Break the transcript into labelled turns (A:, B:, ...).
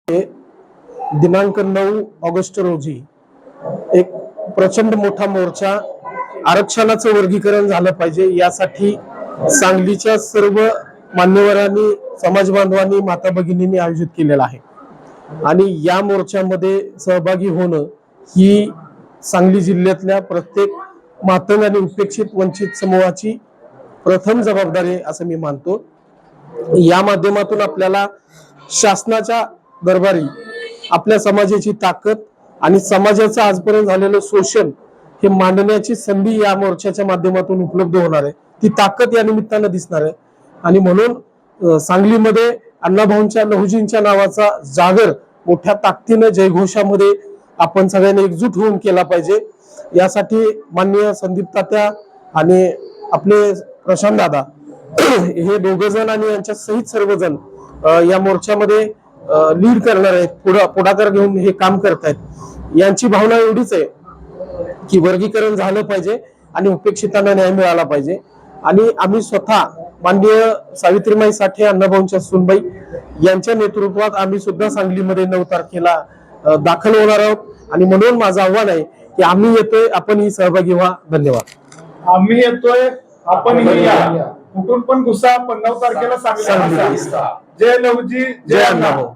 A: दिनांक 9 ऑगस्ट रोजी एक प्रचंड मोठा मोर्चा आरक्षणाचं वर्गीकरण झालं पाहिजे यासाठी सांगलीच्या सर्व मान्यवरांनी समाज बांधवांनी माता भगिनींनी आयोजित केलेला आहे आणि या मोर्चामध्ये सहभागी होणं ही सांगली जिल्ह्यातल्या प्रत्येक मातंग आणि उपेक्षित वंचित समूहाची प्रथम जबाबदारी आहे असं मी मानतो। या माध्यमातून आपल्याला शासनाच्या दरबारी आपल्या समाजाची ताकद आणि समाजाचं आजपर्यंत झालेलं शोषण हे मांडण्याची संधी या मोर्चाच्या माध्यमातून उपलब्ध होणार आहे। ती ताकद या निमित्तानं दिसणार आहे आणि म्हणून सांगलीमध्ये अण्णाभाऊंच्या लहुजींच्या नावाचा जागर मोठ्या ताकदीने जयघोषामध्ये आपण सगळ्यांनी एकजूट होऊन केला पाहिजे। यासाठी माननीय संदीप तात्या आणि आपले प्रशांत दादा हे दोघ जण आणि यांच्या सहित सर्वजण या मोर्चामध्ये लीड करणार आहेत, पुढाकार घेऊन हे काम करतायत। यांची भावना एवढीच आहे की वर्गीकरण झालं पाहिजे आणि उपेक्षितांना न्याय मिळाला पाहिजे आणि आम्ही स्वतः माननीय सावित्रीमाई साठे अण्णाभाऊंच्या सुनबाई यांच्या नेतृत्वात आम्ही सुद्धा सांगलीमध्ये 9 तारखेला दाखल होणार आहोत आणि म्हणून माझं आव्हान आहे की आम्ही येतोय, आपणही सहभागी व्हा। धन्यवाद।
B: आम्ही येतोय, आपणही या, कुठून पण घुसा, पण 9 तारखेला सांगली। जय लहुजी, जय अण्णाभाऊ।